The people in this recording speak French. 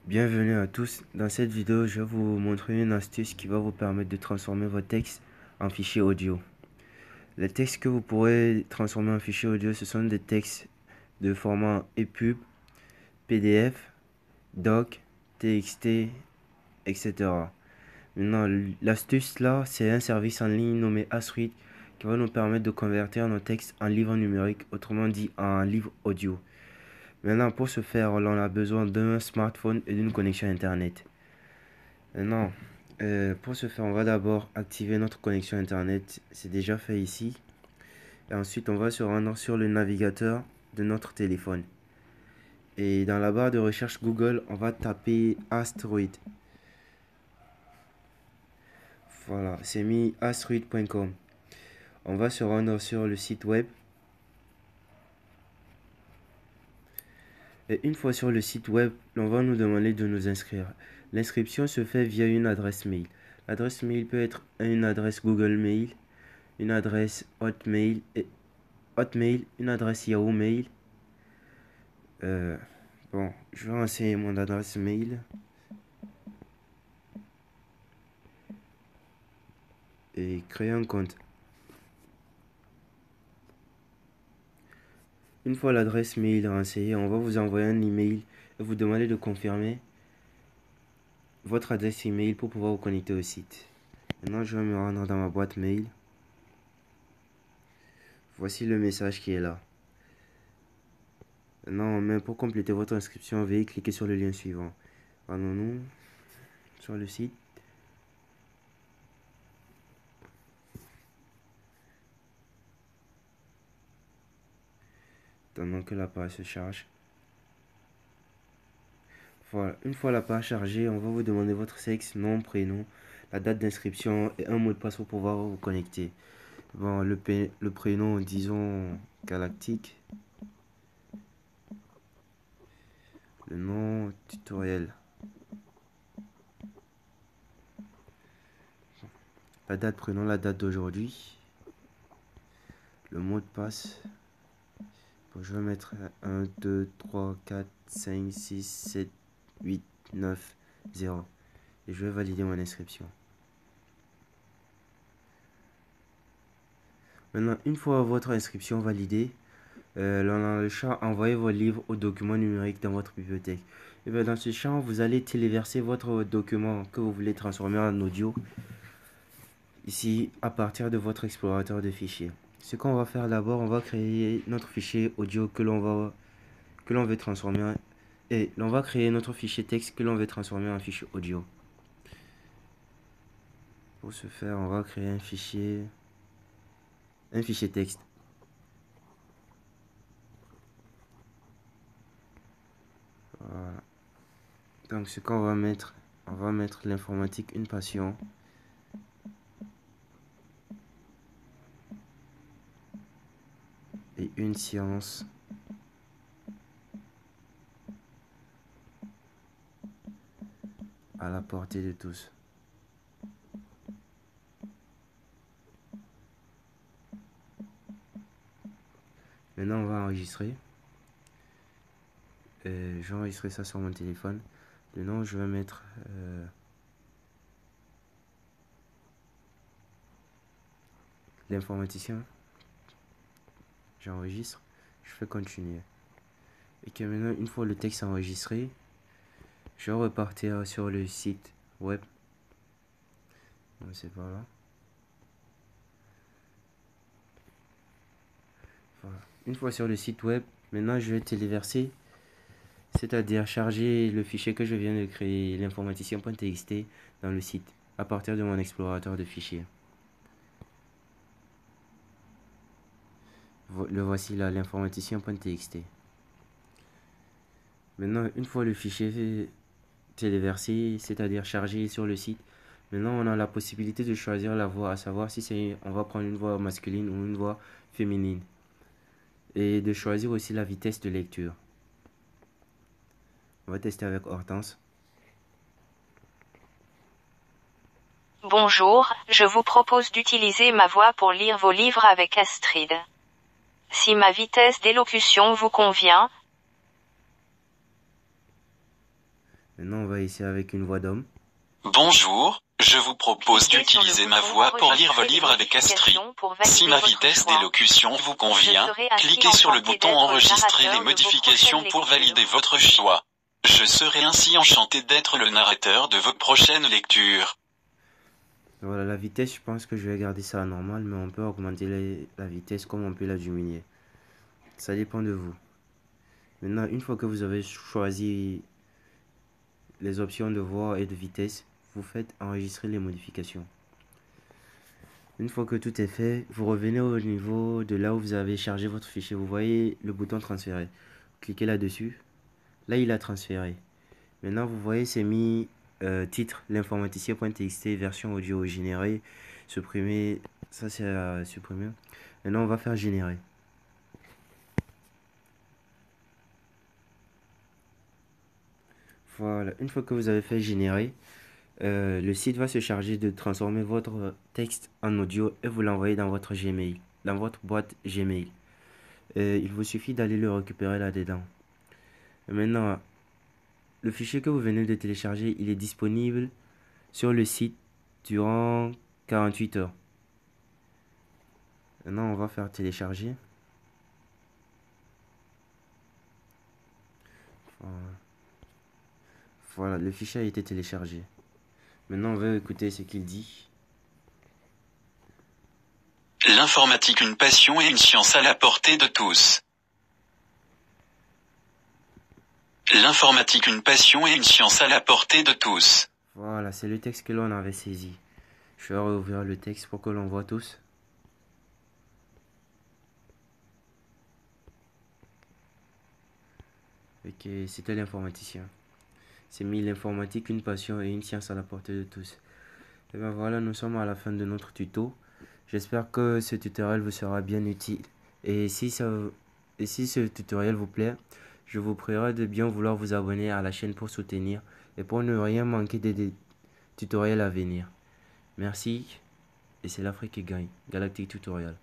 Bienvenue à tous. Dans cette vidéo, je vais vous montrer une astuce qui va vous permettre de transformer vos textes en fichier audio. Les textes que vous pourrez transformer en fichier audio, ce sont des textes de format EPUB, PDF, doc, TXT, etc. Maintenant, l'astuce là, c'est un service en ligne nommé Astrid qui va nous permettre de convertir nos textes en livre numérique, autrement dit en livre audio. Maintenant, pour ce faire, on a besoin d'un smartphone et d'une connexion Internet. Maintenant, pour ce faire, on va d'abord activer notre connexion Internet. C'est déjà fait ici. Et ensuite, on va se rendre sur le navigateur de notre téléphone. Et dans la barre de recherche Google, on va taper Asteroid. Voilà, c'est mis asteroid.com. On va se rendre sur le site web. Et une fois sur le site web, on va nous demander de nous inscrire. L'inscription se fait via une adresse mail. L'adresse mail peut être une adresse Google Mail, une adresse Hotmail, une adresse Yahoo Mail. Bon, je vais renseigner mon adresse mail et créer un compte. Une fois l'adresse mail renseignée, on va vous envoyer un email et vous demander de confirmer votre adresse email pour pouvoir vous connecter au site. Maintenant, je vais me rendre dans ma boîte mail. Voici le message qui est là. Maintenant, mais pour compléter votre inscription, veuillez cliquer sur le lien suivant. Rendons-nous sur le site. Attendons que la page se charge. Voilà, une fois la page chargée, on va vous demander votre sexe, nom, prénom, la date d'inscription et un mot de passe pour pouvoir vous connecter. Bon, le prénom, disons Galactique. Le nom, tutoriel. La date, prénom, la date d'aujourd'hui. Le mot de passe. Bon, je vais mettre 1, 2, 3, 4, 5, 6, 7, 8, 9, 0. Et je vais valider mon inscription. Maintenant, une fois votre inscription validée, dans le champ envoyez vos livres au document numérique dans votre bibliothèque. Et bien dans ce champ, vous allez téléverser votre document que vous voulez transformer en audio ici à partir de votre explorateur de fichiers. Ce qu'on va faire d'abord, on va créer notre fichier audio que l'on veut transformer et l'on va créer notre fichier texte que l'on veut transformer en fichier audio. Pour ce faire, on va créer un fichier texte. Voilà. Donc ce qu'on va mettre, on va mettre l'informatique une passion. Et une science à la portée de tous. Maintenant, on va enregistrer. Je vais enregistrer ça sur mon téléphone. Le nom, je vais mettre l'informaticien. J'enregistre. Je fais continuer. Et que maintenant, une fois le texte enregistré, je vais repartir sur le site web. Donc, c'est par là. Voilà. Une fois sur le site web, maintenant je vais téléverser, c'est-à-dire charger le fichier que je viens de créer, l'informaticien.txt, dans le site, à partir de mon explorateur de fichiers. Le voici là, l'informaticien.txt. Maintenant, une fois le fichier téléversé, c'est-à-dire chargé sur le site, maintenant on a la possibilité de choisir la voix, à savoir si on va prendre une voix masculine ou une voix féminine. Et de choisir aussi la vitesse de lecture. On va tester avec Hortense. Bonjour, je vous propose d'utiliser ma voix pour lire vos livres avec Astrid. Si ma vitesse d'élocution vous convient, Maintenant, on va essayer avec une voix d'homme. Bonjour, je vous propose d'utiliser ma voix pour lire vos livres avec Astrid. Si ma vitesse d'élocution vous convient, cliquez sur le bouton enregistrer les modifications pour valider votre choix. Je serai ainsi enchanté d'être le narrateur de vos prochaines lectures. Voilà, la vitesse, je pense que je vais garder ça à normal, mais on peut augmenter la vitesse comme on peut la diminuer. Ça dépend de vous. Maintenant, une fois que vous avez choisi les options de voix et de vitesse, vous faites enregistrer les modifications. Une fois que tout est fait, vous revenez au niveau de là où vous avez chargé votre fichier. Vous voyez le bouton transférer. Cliquez là-dessus. Là, il a transféré. Maintenant, vous voyez, c'est mis titre, l'informaticien.txt, version audio générée, supprimer. Ça, c'est à supprimer. Maintenant, on va faire générer. Voilà, une fois que vous avez fait générer, le site va se charger de transformer votre texte en audio et vous l'envoyer dans votre Gmail, dans votre boîte Gmail. Il vous suffit d'aller le récupérer là-dedans. Maintenant, le fichier que vous venez de télécharger, il est disponible sur le site durant 48 heures. Maintenant, on va faire télécharger. Voilà, le fichier a été téléchargé. Maintenant, on va écouter ce qu'il dit. L'informatique, une passion et une science à la portée de tous. L'informatique, une passion et une science à la portée de tous. Voilà, c'est le texte que l'on avait saisi. Je vais rouvrir le texte pour que l'on voit tous. Ok, c'était l'informaticien. C'est mis l'informatique, une passion et une science à la portée de tous. Et bien voilà, nous sommes à la fin de notre tuto. J'espère que ce tutoriel vous sera bien utile. Et si ce tutoriel vous plaît, je vous prierai de bien vouloir vous abonner à la chaîne pour soutenir et pour ne rien manquer des tutoriels à venir. Merci. Et c'est l'Afrique qui gagne. Galactic Tutorial.